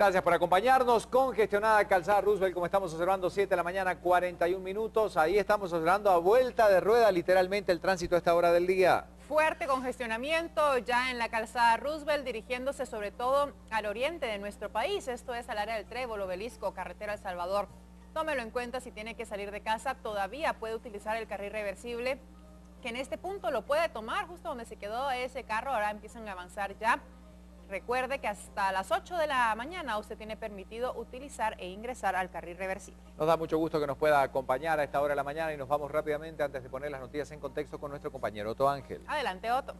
Gracias por acompañarnos. Congestionada Calzada Roosevelt, como estamos observando, 7 de la mañana, 41 minutos. Ahí estamos observando a vuelta de rueda literalmente el tránsito a esta hora del día. Fuerte congestionamiento ya en la Calzada Roosevelt, dirigiéndose sobre todo al oriente de nuestro país. Esto es al área del Trébol, Obelisco, Carretera El Salvador. Tómelo en cuenta si tiene que salir de casa. Todavía puede utilizar el carril reversible, que en este punto lo puede tomar justo donde se quedó ese carro. Ahora empiezan a avanzar ya. Recuerde que hasta las 8 de la mañana usted tiene permitido utilizar e ingresar al carril reversible. Nos da mucho gusto que nos pueda acompañar a esta hora de la mañana y nos vamos rápidamente antes de poner las noticias en contexto con nuestro compañero Otto Ángel. Adelante, Otto.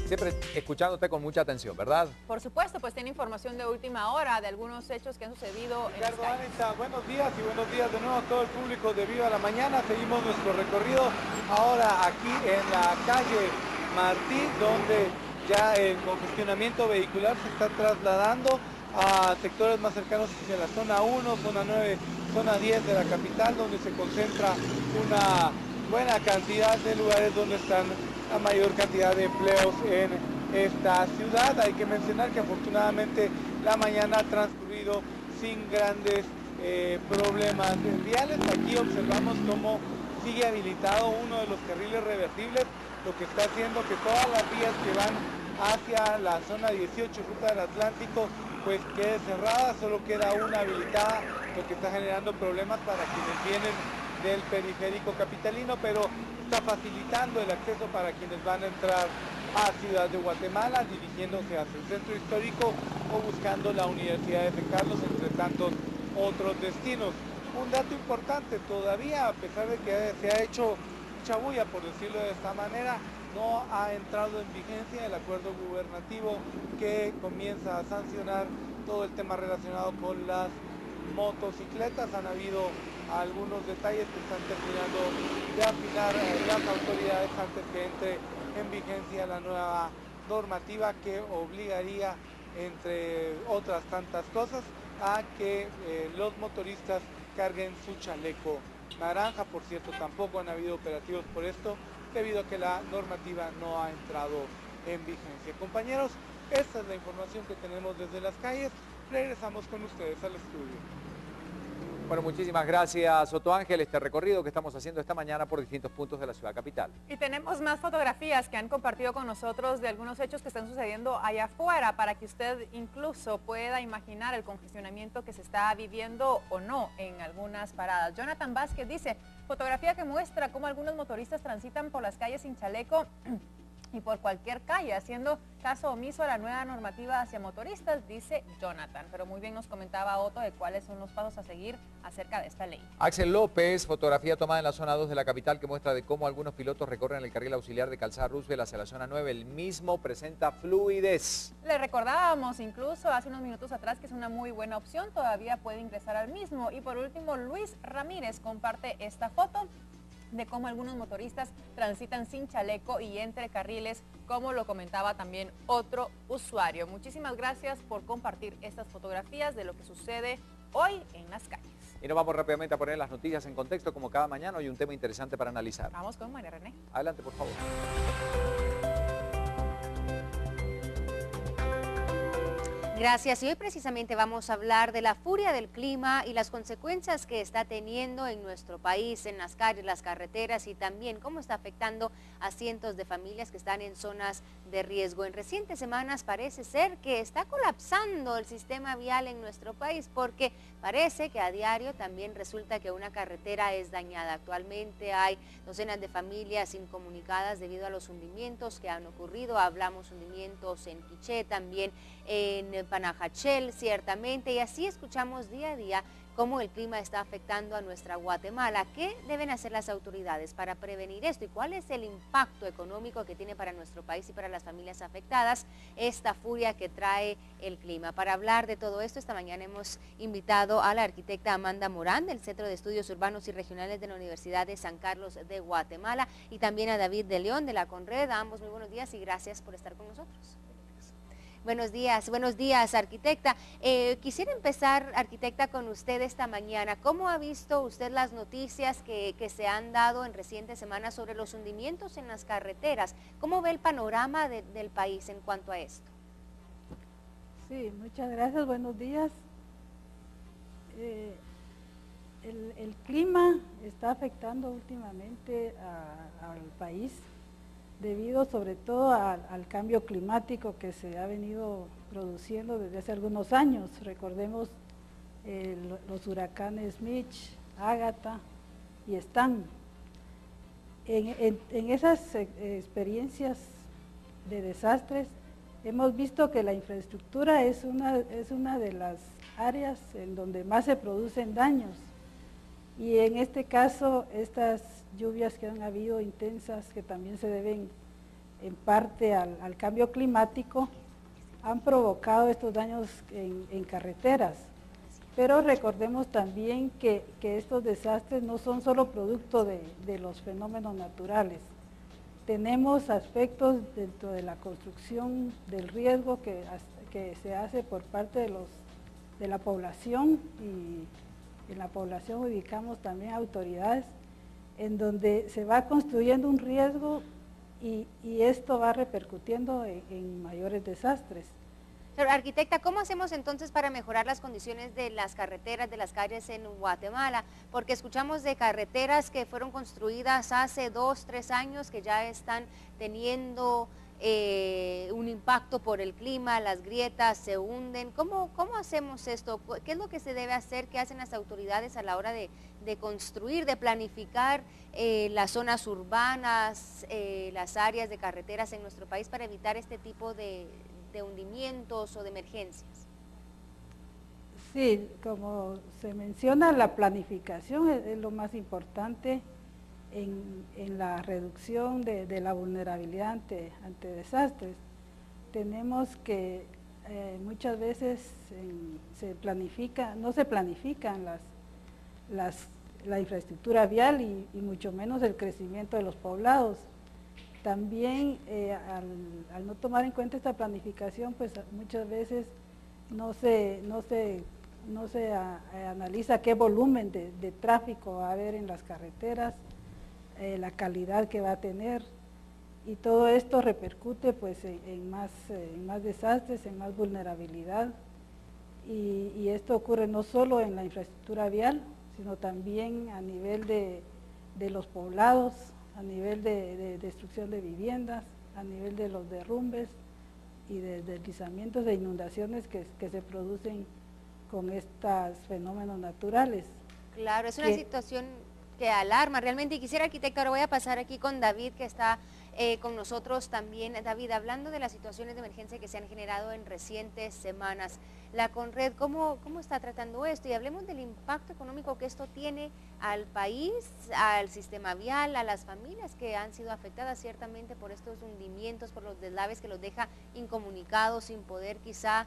Siempre escuchándote con mucha atención, ¿verdad? Por supuesto, pues tiene información de última hora de algunos hechos que han sucedido en las calles. Anita, buenos días y buenos días de nuevo a todo el público de Viva la Mañana. Seguimos nuestro recorrido ahora aquí en la calle Martí, donde ya el congestionamiento vehicular se está trasladando a sectores más cercanos hacia la zona 1, zona 9, zona 10 de la capital, donde se concentra una buena cantidad de lugares donde están la mayor cantidad de empleos en esta ciudad. Hay que mencionar que afortunadamente la mañana ha transcurrido sin grandes problemas viales. Aquí observamos cómo sigue habilitado uno de los carriles reversibles, lo que está haciendo que todas las vías que van hacia la zona 18, ruta del Atlántico, pues quede cerrada, solo queda una habilitada, lo que está generando problemas para quienes vienen del periférico capitalino, pero está facilitando el acceso para quienes van a entrar a Ciudad de Guatemala, dirigiéndose hacia el centro histórico o buscando la Universidad de San Carlos, entre tantos otros destinos. Un dato importante, todavía a pesar de que se ha hecho mucha bulla, por decirlo de esta manera, no ha entrado en vigencia el acuerdo gubernativo que comienza a sancionar todo el tema relacionado con las motocicletas. Han habido algunos detalles que están terminando de afinar las autoridades antes que entre en vigencia la nueva normativa que obligaría, entre otras tantas cosas, a que los motoristas carguen su chaleco naranja. Por cierto, tampoco han habido operativos por esto, debido a que la normativa no ha entrado en vigencia. Compañeros, esta es la información que tenemos desde las calles. Regresamos con ustedes al estudio. Bueno, muchísimas gracias, Otto Ángel. Este recorrido que estamos haciendo esta mañana por distintos puntos de la ciudad capital. Y tenemos más fotografías que han compartido con nosotros de algunos hechos que están sucediendo allá afuera, para que usted incluso pueda imaginar el congestionamiento que se está viviendo o no en algunas paradas. Jonathan Vázquez dice, fotografía que muestra cómo algunos motoristas transitan por las calles sin chaleco y por cualquier calle, haciendo caso omiso a la nueva normativa hacia motoristas, dice Jonathan. Pero muy bien nos comentaba Otto de cuáles son los pasos a seguir acerca de esta ley. Axel López, fotografía tomada en la zona 2 de la capital que muestra de cómo algunos pilotos recorren el carril auxiliar de Calzada Roosevelt hacia la zona 9. El mismo presenta fluidez. Le recordábamos incluso hace unos minutos atrás que es una muy buena opción, todavía puede ingresar al mismo. Y por último, Luis Ramírez comparte esta foto de cómo algunos motoristas transitan sin chaleco y entre carriles, como lo comentaba también otro usuario. Muchísimas gracias por compartir estas fotografías de lo que sucede hoy en las calles. Y nos vamos rápidamente a poner las noticias en contexto, como cada mañana. Hoy un tema interesante para analizar. Vamos con María René. Adelante, por favor. Gracias. Y hoy precisamente vamos a hablar de la furia del clima y las consecuencias que está teniendo en nuestro país, en las calles, las carreteras, y también cómo está afectando a cientos de familias que están en zonas de riesgo. En recientes semanas parece ser que está colapsando el sistema vial en nuestro país, porque parece que a diario también resulta que una carretera es dañada. Actualmente hay docenas de familias incomunicadas debido a los hundimientos que han ocurrido. Hablamos hundimientos en Quiché, también en Panajachel, ciertamente, y así escuchamos día a día cómo el clima está afectando a nuestra Guatemala. ¿Qué deben hacer las autoridades para prevenir esto y cuál es el impacto económico que tiene para nuestro país y para las familias afectadas esta furia que trae el clima? Para hablar de todo esto, esta mañana hemos invitado a la arquitecta Amanda Morán del Centro de Estudios Urbanos y Regionales de la Universidad de San Carlos de Guatemala, y también a David de León de la Conred. A ambos muy buenos días y gracias por estar con nosotros. Buenos días, arquitecta. Quisiera empezar, arquitecta, con usted esta mañana. ¿Cómo ha visto usted las noticias que se han dado en recientes semanas sobre los hundimientos en las carreteras? ¿Cómo ve el panorama del país en cuanto a esto? Sí, muchas gracias, buenos días. El clima está afectando últimamente al país debido sobre todo al cambio climático que se ha venido produciendo desde hace algunos años. Recordemos los huracanes Mitch, Ágata y Stan. En esas experiencias de desastres hemos visto que la infraestructura es una de las áreas en donde más se producen daños. Y en este caso, estas lluvias que han habido intensas, que también se deben en parte al cambio climático, han provocado estos daños en carreteras. Pero recordemos también que estos desastres no son solo producto de los fenómenos naturales. Tenemos aspectos dentro de la construcción del riesgo que se hace por parte de la población, y en la población ubicamos también autoridades en donde se va construyendo un riesgo y esto va repercutiendo en mayores desastres. Pero, arquitecta, ¿cómo hacemos entonces para mejorar las condiciones de las carreteras, de las calles en Guatemala? Porque escuchamos de carreteras que fueron construidas hace 2, 3 años que ya están teniendo un impacto por el clima, las grietas se hunden. ¿Cómo hacemos esto? ¿Qué es lo que se debe hacer? ¿Qué hacen las autoridades a la hora de construir, de planificar las zonas urbanas, las áreas de carreteras en nuestro país para evitar este tipo de hundimientos o de emergencias? Sí, como se menciona, la planificación es lo más importante en la reducción de la vulnerabilidad ante desastres. Tenemos que muchas veces no se planifican la infraestructura vial y mucho menos el crecimiento de los poblados. También al no tomar en cuenta esta planificación, pues muchas veces no se analiza qué volumen de tráfico va a haber en las carreteras, la calidad que va a tener, y todo esto repercute pues en más desastres, en más vulnerabilidad, y esto ocurre no solo en la infraestructura vial, sino también a nivel de los poblados, a nivel de destrucción de viviendas, a nivel de los derrumbes y de deslizamientos e inundaciones que se producen con estos fenómenos naturales. Claro, es una situación que alarma realmente. Y quisiera, arquitecta, ahora voy a pasar aquí con David, que está con nosotros también. David, hablando de las situaciones de emergencia que se han generado en recientes semanas, la Conred, ¿cómo está tratando esto? Y hablemos del impacto económico que esto tiene al país, al sistema vial, a las familias que han sido afectadas ciertamente por estos hundimientos, por los deslaves que los deja incomunicados, sin poder quizá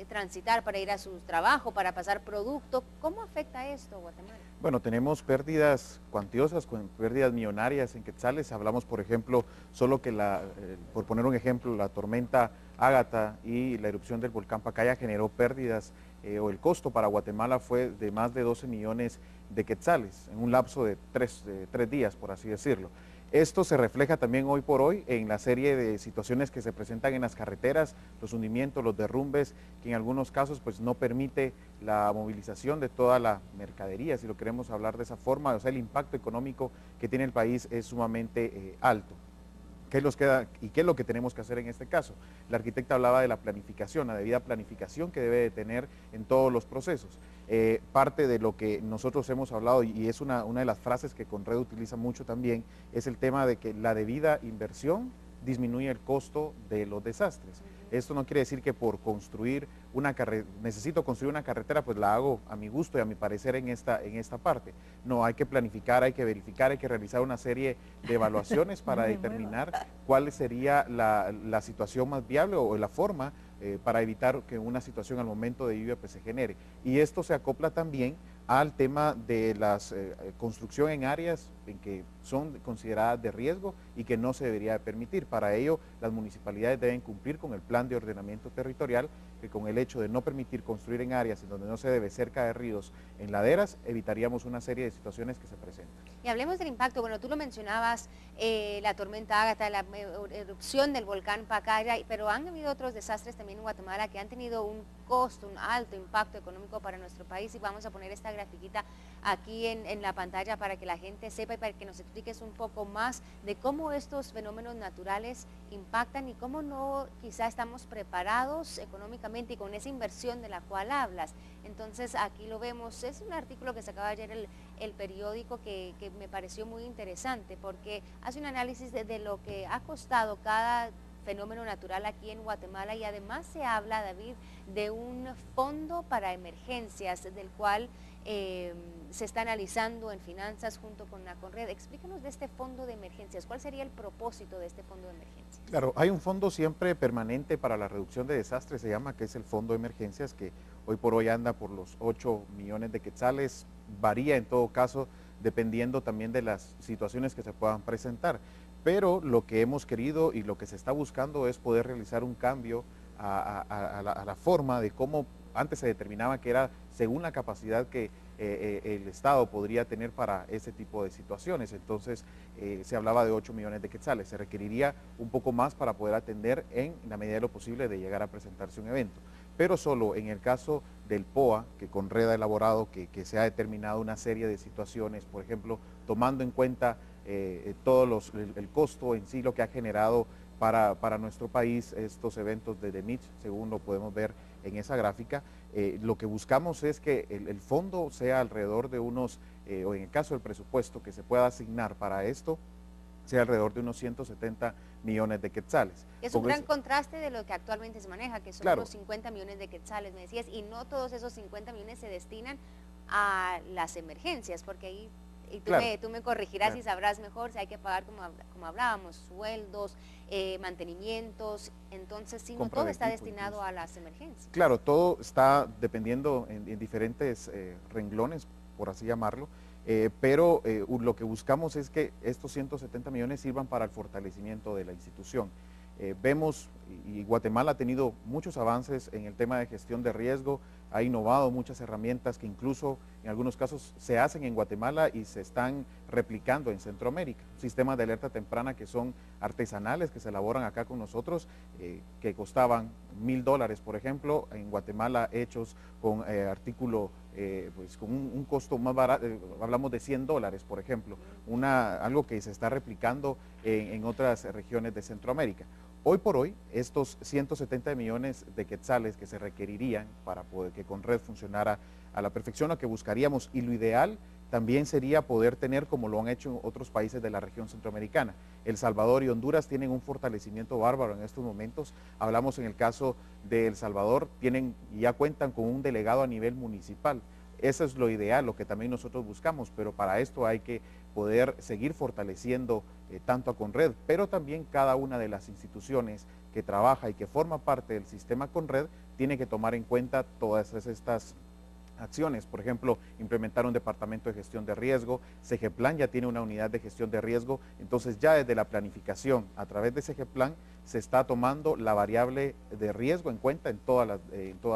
transitar para ir a su trabajo, para pasar producto. ¿Cómo afecta esto a Guatemala? Bueno, tenemos pérdidas cuantiosas, pérdidas millonarias en quetzales. Hablamos, por ejemplo, solo que por poner un ejemplo, la tormenta Ágata y la erupción del volcán Pacaya generó pérdidas, o el costo para Guatemala fue de más de 12 millones de quetzales en un lapso de tres días, por así decirlo. Esto se refleja también hoy por hoy en la serie de situaciones que se presentan en las carreteras, los hundimientos, los derrumbes, que en algunos casos pues no permite la movilización de toda la mercadería, si lo queremos hablar de esa forma. O sea, el impacto económico que tiene el país es sumamente alto. ¿Qué nos queda y qué es lo que tenemos que hacer en este caso? La arquitecta hablaba de la planificación, la debida planificación que debe de tener en todos los procesos. Parte de lo que nosotros hemos hablado, y es una de las frases que Conred utiliza mucho también, es el tema de que la debida inversión disminuye el costo de los desastres. Esto no quiere decir que por construir necesito construir una carretera, pues la hago a mi gusto y a mi parecer en esta parte. No, hay que planificar, hay que verificar, hay que realizar una serie de evaluaciones para determinar cuál sería la situación más viable o la forma para evitar que una situación al momento de lluvia pues se genere. Y esto se acopla también al tema de la construcción en áreas en que son consideradas de riesgo y que no se debería de permitir. Para ello, las municipalidades deben cumplir con el plan de ordenamiento territorial, que con el hecho de no permitir construir en áreas en donde no se debe, cerca de ríos, en laderas, evitaríamos una serie de situaciones que se presentan. Y hablemos del impacto. Bueno, tú lo mencionabas, la tormenta Ágata, la erupción del volcán Pacaya, pero han habido otros desastres también en Guatemala que han tenido un costo, un alto impacto económico para nuestro país, y vamos a poner esta grafiquita aquí en la pantalla para que la gente sepa y para que nos expliques un poco más de cómo estos fenómenos naturales impactan y cómo no quizá estamos preparados económicamente y con esa inversión de la cual hablas. Entonces aquí lo vemos, es un artículo que sacaba ayer el periódico que me pareció muy interesante porque hace un análisis de lo que ha costado cada fenómeno natural aquí en Guatemala, y además se habla, David, de un fondo para emergencias del cual se está analizando en finanzas junto con la Conred. Explícanos de este fondo de emergencias. ¿Cuál sería el propósito de este fondo de emergencias? Claro, hay un fondo siempre permanente para la reducción de desastres, se llama, que es el fondo de emergencias, que hoy por hoy anda por los 8 millones de quetzales, varía en todo caso dependiendo también de las situaciones que se puedan presentar. Pero lo que hemos querido y lo que se está buscando es poder realizar un cambio a la forma de cómo antes se determinaba que era según la capacidad que el Estado podría tener para ese tipo de situaciones. Entonces se hablaba de 8 millones de quetzales, se requeriría un poco más para poder atender en la medida de lo posible de llegar a presentarse un evento. Pero solo en el caso del POA, que Conred ha elaborado, que se ha determinado una serie de situaciones, por ejemplo, tomando en cuenta el costo en sí, lo que ha generado para nuestro país estos eventos de Mitch, según lo podemos ver en esa gráfica. Lo que buscamos es que el fondo sea alrededor de unos, o en el caso del presupuesto que se pueda asignar para esto, sea alrededor de unos 170 millones de quetzales. Es un gran contraste de lo que actualmente se maneja, que son claro, unos 50 millones de quetzales, me decías, y no todos esos 50 millones se destinan a las emergencias, porque ahí, y tú me corregirás y sabrás mejor si hay que pagar, como hablábamos, sueldos, mantenimientos, entonces sí, no todo está destinado a las emergencias. Claro, todo está dependiendo en diferentes renglones, por así llamarlo, pero lo que buscamos es que estos 170 millones sirvan para el fortalecimiento de la institución. Vemos, y Guatemala ha tenido muchos avances en el tema de gestión de riesgo, ha innovado muchas herramientas que incluso en algunos casos se hacen en Guatemala y se están replicando en Centroamérica. Sistemas de alerta temprana que son artesanales, que se elaboran acá con nosotros, que costaban $1000, por ejemplo, en Guatemala hechos con artículo, pues con un costo más barato, hablamos de $100, por ejemplo, algo que se está replicando en otras regiones de Centroamérica. Hoy por hoy, estos 170 millones de quetzales que se requerirían para poder que Conred funcionara a la perfección, lo que buscaríamos, y lo ideal también sería poder tener, como lo han hecho otros países de la región centroamericana. El Salvador y Honduras tienen un fortalecimiento bárbaro en estos momentos. Hablamos en el caso de El Salvador, tienen y ya cuentan con un delegado a nivel municipal. Eso es lo ideal, lo que también nosotros buscamos, pero para esto hay que poder seguir fortaleciendo tanto a Conred, pero también cada una de las instituciones que trabaja y que forma parte del sistema Conred tiene que tomar en cuenta todas estas acciones. Por ejemplo, implementar un departamento de gestión de riesgo. CEGEPLAN ya tiene una unidad de gestión de riesgo, entonces ya desde la planificación a través de CEGEPLAN se está tomando la variable de riesgo en cuenta en todas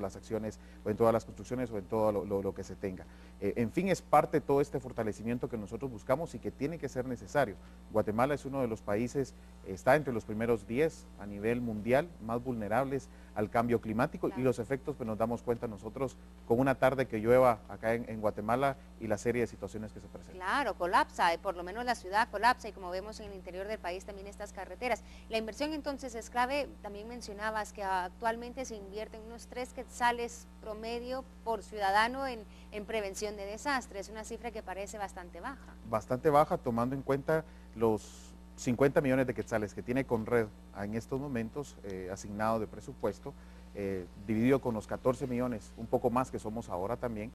las acciones o en todas las construcciones o en todo lo que se tenga. En fin, es parte de todo este fortalecimiento que nosotros buscamos y que tiene que ser necesario. Guatemala es uno de los países, está entre los primeros 10 a nivel mundial más vulnerables al cambio climático, y los efectos pues nos damos cuenta nosotros con una tarde que llueva acá en Guatemala y la serie de situaciones que se presentan. Claro, colapsa, por lo menos la ciudad colapsa, y como vemos en el interior del país también estas carreteras. La inversión entonces es clave. También mencionabas que actualmente se invierten unos 3 quetzales promedio por ciudadano en prevención de desastres, una cifra que parece bastante baja. Bastante baja, tomando en cuenta los 50 millones de quetzales que tiene Conred en estos momentos asignado de presupuesto, dividido con los 14 millones, un poco más que somos ahora también,